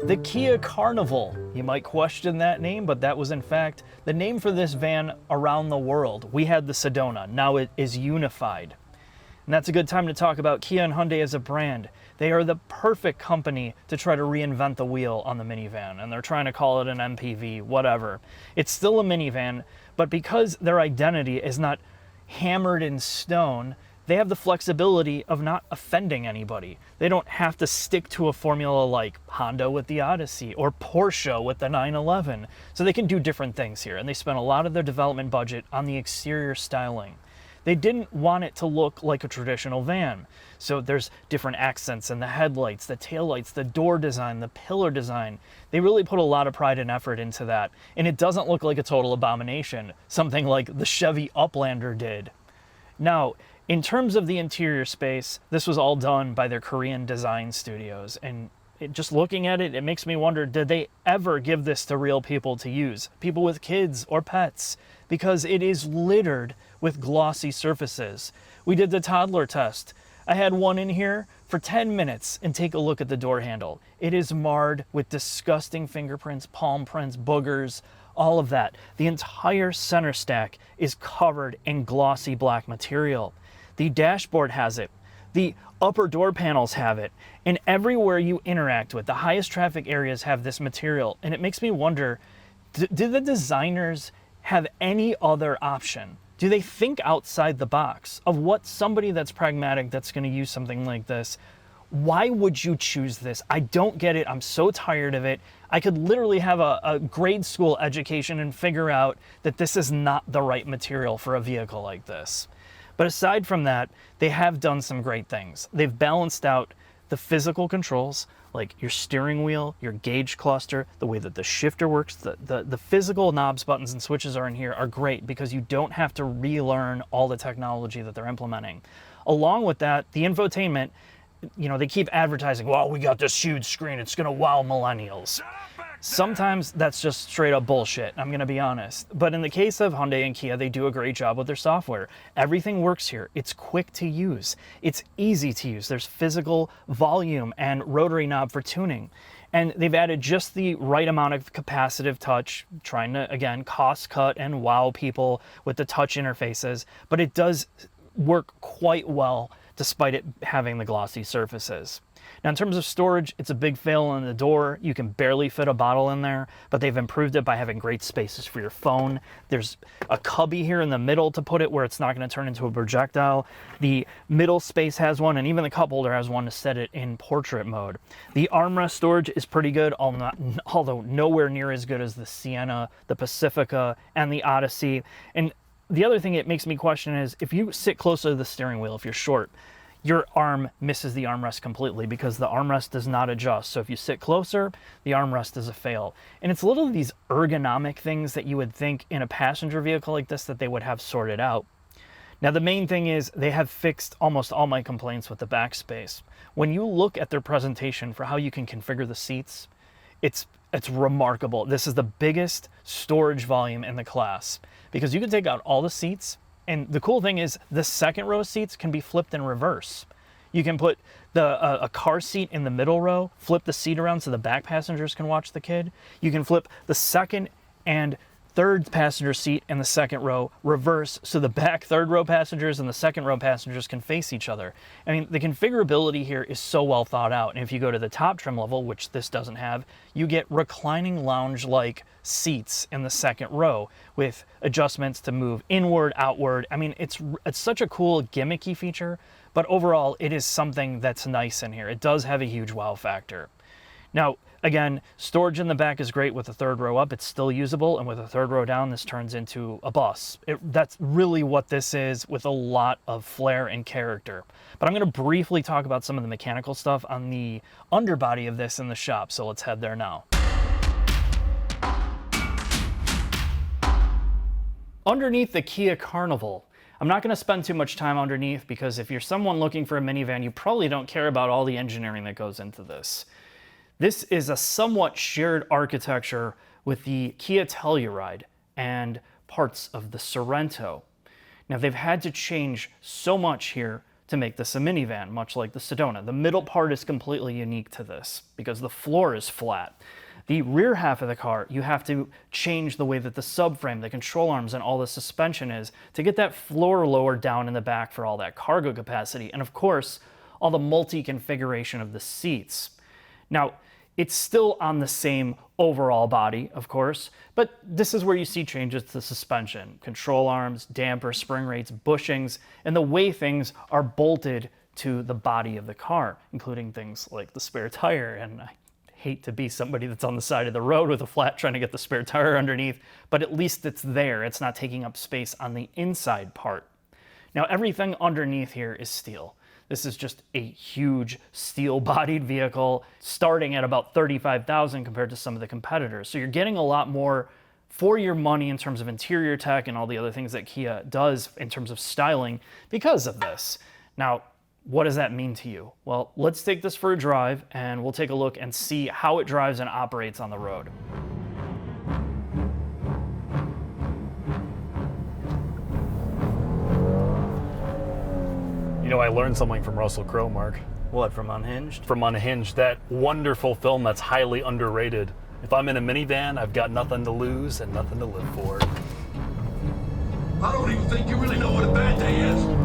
The Kia Carnival. You might question that name, but that was in fact the name for this van around the world. We had the Sedona, now it is unified. And that's a good time to talk about Kia and Hyundai as a brand. They are the perfect company to try to reinvent the wheel on the minivan, and they're trying to call it an MPV, whatever. It's still a minivan, but because their identity is not hammered in stone, they have the flexibility of not offending anybody. They don't have to stick to a formula like Honda with the Odyssey or Porsche with the 911. So they can do different things here, and they spent a lot of their development budget on the exterior styling. They didn't want it to look like a traditional van. So there's different accents in the headlights, the taillights, the door design, the pillar design. They really put a lot of pride and effort into that. And it doesn't look like a total abomination, something like the Chevy Uplander did. Now, in terms of the interior space, this was all done by their Korean design studios. And just looking at it, it makes me wonder, did they ever give this to real people to use? People with kids or pets? Because it is littered with glossy surfaces. We did the toddler test. I had one in here for 10 minutes and take a look at the door handle. It is marred with disgusting fingerprints, palm prints, boogers, all of that. The entire center stack is covered in glossy black material. The dashboard has it. The upper door panels have it. And everywhere you interact with, the highest traffic areas have this material. And it makes me wonder, did the designers have any other option? Do they think outside the box of what somebody that's pragmatic that's going to use something like this? Why would you choose this? I don't get it. I'm so tired of it. I could literally have a grade school education and figure out that this is not the right material for a vehicle like this. But aside from that, they have done some great things. They've balanced out the physical controls, like your steering wheel, your gauge cluster, the way that the shifter works, the physical knobs, buttons, and switches are in here are great because you don't have to relearn all the technology that they're implementing. Along with that, the infotainment, you know, they keep advertising, well, we got this huge screen, it's gonna wow millennials. Sometimes that's just straight up bullshit, I'm gonna be honest. But in the case of Hyundai and Kia, they do a great job with their software. Everything works here. It's quick to use. It's easy to use. There's physical volume and rotary knob for tuning. And they've added just the right amount of capacitive touch, trying to, again, cost cut and wow people with the touch interfaces. But it does work quite well despite it having the glossy surfaces. Now, in terms of storage, it's a big fail in the door. You can barely fit a bottle in there, but they've improved it by having great spaces for your phone. There's a cubby here in the middle to put it where it's not going to turn into a projectile. The middle space has one, and even the cup holder has one to set it in portrait mode. The armrest storage is pretty good, although nowhere near as good as the Sienna, the Pacifica, and the Odyssey. And the other thing it makes me question is, if you sit closer to the steering wheel, if you're short, your arm misses the armrest completely because the armrest does not adjust. So if you sit closer, the armrest is a fail. And it's little of these ergonomic things that you would think in a passenger vehicle like this that they would have sorted out. Now, the main thing is they have fixed almost all my complaints with the back space. When you look at their presentation for how you can configure the seats, it's remarkable. This is the biggest storage volume in the class because you can take out all the seats. And the cool thing is the second row seats can be flipped in reverse. You can put a car seat in the middle row, flip the seat around so the back passengers can watch the kid. You can flip the second and third passenger seat in the second row reverse so the back third row passengers and the second row passengers can face each other. I mean, the configurability here is so well thought out. And if you go to the top trim level, which this doesn't have, you get reclining lounge-like seats in the second row with adjustments to move inward, outward. I mean, it's such a cool gimmicky feature, but overall it is something that's nice in here. It does have a huge wow factor. Now, again, storage in the back is great with the third row up. It's still usable, and with the third row down, this turns into a bus. That's really what this is, with a lot of flair and character. But I'm going to briefly talk about some of the mechanical stuff on the underbody of this in the shop, so let's head there now. Underneath the Kia Carnival, I'm not going to spend too much time underneath because if you're someone looking for a minivan, you probably don't care about all the engineering that goes into this. This is a somewhat shared architecture with the Kia Telluride and parts of the Sorento. Now, they've had to change so much here to make this a minivan, much like the Sedona. The middle part is completely unique to this because the floor is flat. The rear half of the car, you have to change the way that the subframe, the control arms, and all the suspension is to get that floor lowered down in the back for all that cargo capacity. And of course, all the multi-configuration of the seats. Now, it's still on the same overall body, of course, but this is where you see changes to the suspension, control arms, damper, spring rates, bushings, and the way things are bolted to the body of the car, including things like the spare tire. And I hate to be somebody that's on the side of the road with a flat trying to get the spare tire underneath, but at least it's there. It's not taking up space on the inside part. Now, everything underneath here is steel. This is just a huge steel-bodied vehicle starting at about $35,000 compared to some of the competitors. So you're getting a lot more for your money in terms of interior tech and all the other things that Kia does in terms of styling because of this. Now, what does that mean to you? Well, let's take this for a drive and we'll take a look and see how it drives and operates on the road. You know, I learned something from Russell Crowe, Mark. What, from Unhinged? From Unhinged, that wonderful film that's highly underrated. If I'm in a minivan, I've got nothing to lose and nothing to live for. I don't even think you really know what a bad day is. You're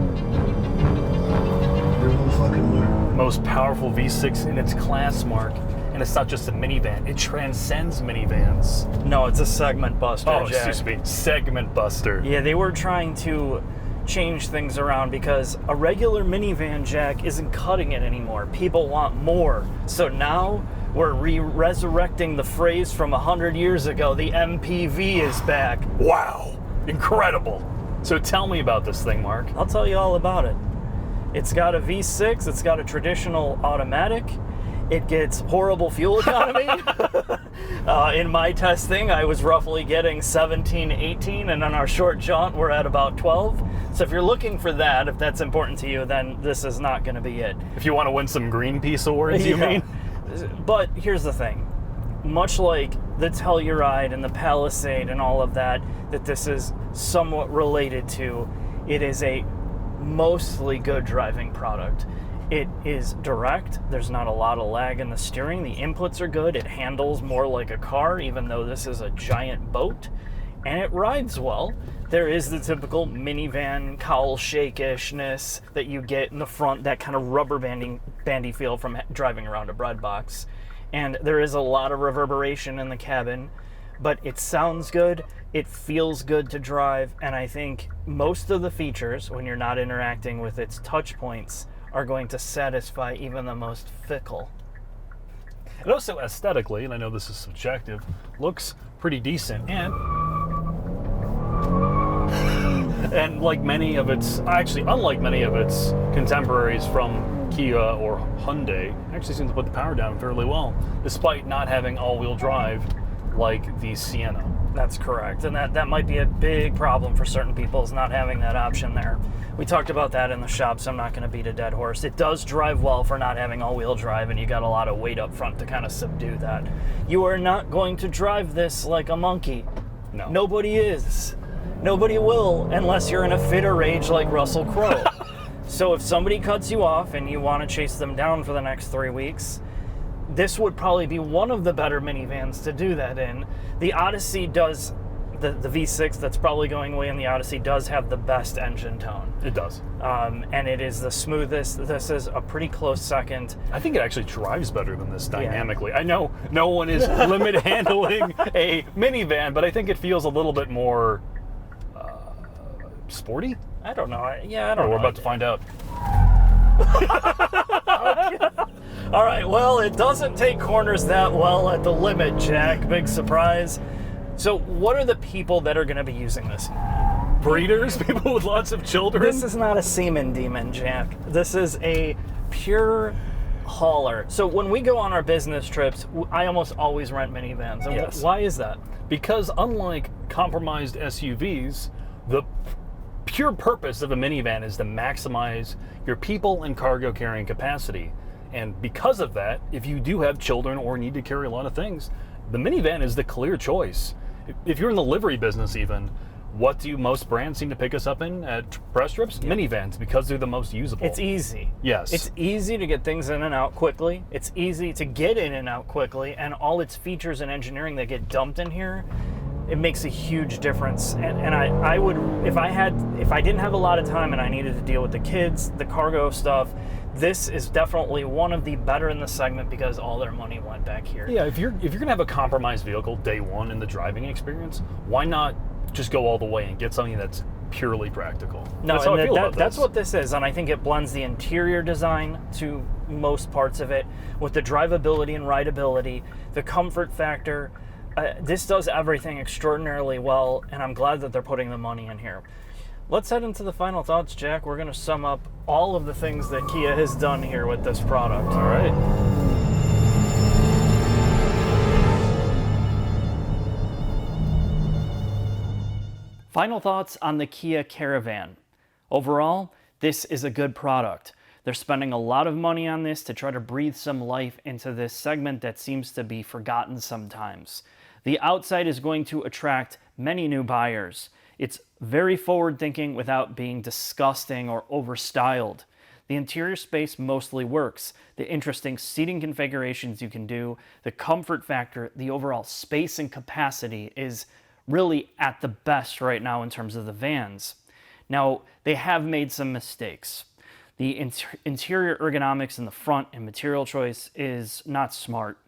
no fucking word. Most powerful V6 in its class, Mark. And it's not just a minivan, it transcends minivans. No, it's a segment buster, Oh, Jack. excuse me, segment buster. Yeah, they were trying to change things around because a regular minivan, Jack, isn't cutting it anymore. People want more. So now we're resurrecting the phrase from 100 years ago. The MPV is back. Wow, incredible. So tell me about this thing, Mark. I'll tell you all about it. It's got a V6, it's got a traditional automatic. It gets horrible fuel economy. In my testing, I was roughly getting 17, 18, and on our short jaunt, we're at about 12. So if you're looking for that, if that's important to you, then this is not going to be it. If you want to win some Greenpeace awards, you mean? But here's the thing. Much like the Telluride and the Palisade and all of that this is somewhat related to, it is a mostly good driving product. It is direct. There's not a lot of lag in the steering. The inputs are good. It handles more like a car, even though this is a giant boat. And it rides well. There is the typical minivan cowl shake-ishness that you get in the front, that kind of rubber bandy feel from driving around a bread box. And there is a lot of reverberation in the cabin, but it sounds good. It feels good to drive. And I think most of the features, when you're not interacting with its touch points, are going to satisfy even the most fickle. It also aesthetically, and I know this is subjective, looks pretty decent. And like many of its, actually unlike many of its contemporaries from Kia or Hyundai, actually seems to put the power down fairly well, despite not having all-wheel drive like the Sienna. That's correct, and that might be a big problem for certain people, is not having that option there. We talked about that in the shop, so I'm not going to beat a dead horse. It does drive well for not having all-wheel drive, and you got a lot of weight up front to kind of subdue that. You are not going to drive this like a monkey. No. Nobody is. Nobody will, unless you're in a fit of rage like Russell Crowe. So if somebody cuts you off and you want to chase them down for the next 3 weeks, this would probably be one of the better minivans to do that in. The Odyssey does, the V6 that's probably going away in the Odyssey does have the best engine tone. It does. And it is the smoothest. This is a pretty close second. I think it actually drives better than this dynamically. Yeah. I know no one is limit handling a minivan, but I think it feels a little bit more sporty? I don't know. I don't know. We're about to find out. All right, well, it doesn't take corners that well at the limit, Jack. Big surprise. So what are the people that are going to be using this? Breeders? People with lots of children? This is not a semen demon, Jack. This is a pure hauler. So when we go on our business trips, I almost always rent minivans. And yes. Why is that? Because unlike compromised SUVs, the pure purpose of a minivan is to maximize your people and cargo carrying capacity. And because of that, if you do have children or need to carry a lot of things, the minivan is the clear choice. If you're in the livery business even, What do most brands seem to pick us up in at press trips? Minivans, because they're the most usable. It's easy. Yes. It's easy to get things in and out quickly. It's easy to get in and out quickly, and all its features and engineering that get dumped in here, it makes a huge difference. And I would, if I didn't have a lot of time and I needed to deal with the kids, the cargo stuff, this is definitely one of the better in the segment because all their money went back here. Yeah, if you're gonna have a compromised vehicle day one in the driving experience, why not just go all the way and get something that's purely practical? No, that's how I feel about that's this. what this is, and I think it blends the interior design to most parts of it with the drivability and rideability, the comfort factor. This does everything extraordinarily well, and I'm glad that they're putting the money in here. Let's head into the final thoughts, Jack. We're going to sum up all of the things that Kia has done here with this product. All right. Final thoughts on the Kia Caravan. Overall, this is a good product. They're spending a lot of money on this to try to breathe some life into this segment that seems to be forgotten sometimes. The outside is going to attract many new buyers. It's very forward-thinking without being disgusting or overstyled. The interior space mostly works. The interesting seating configurations you can do, the comfort factor, the overall space and capacity is really at the best right now in terms of the vans. Now, they have made some mistakes. The interior ergonomics in the front and material choice is not smart.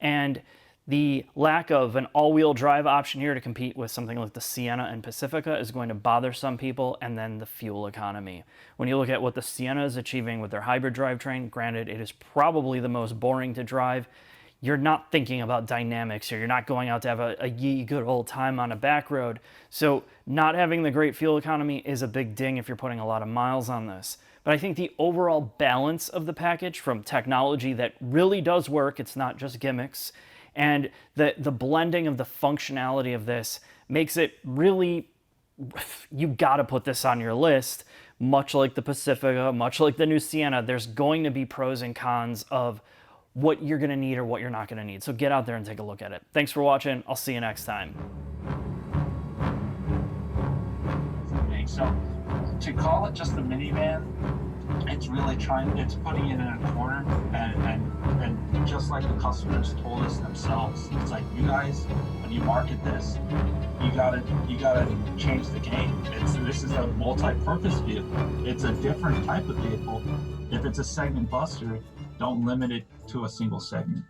And the lack of an all-wheel drive option here to compete with something like the Sienna and Pacifica is going to bother some people, and then the fuel economy. When you look at what the Sienna is achieving with their hybrid drivetrain, granted, it is probably the most boring to drive. You're not thinking about dynamics here. You're not going out to have a yee good old time on a back road. So not having the great fuel economy is a big ding if you're putting a lot of miles on this. But I think the overall balance of the package from technology that really does work, it's not just gimmicks, and the blending of the functionality of this makes it really, you gotta put this on your list. Much like the Pacifica, much like the new Sienna, there's going to be pros and cons of what you're gonna need or what you're not gonna need. So get out there and take a look at it. Thanks for watching. I'll see you next time. So to call it just a minivan, it's really it's putting it in a corner, and just like the customers told us themselves, it's like, you guys, when you market this, you gotta change the game. This is a multi-purpose vehicle. It's a different type of vehicle. If it's a segment buster, don't limit it to a single segment.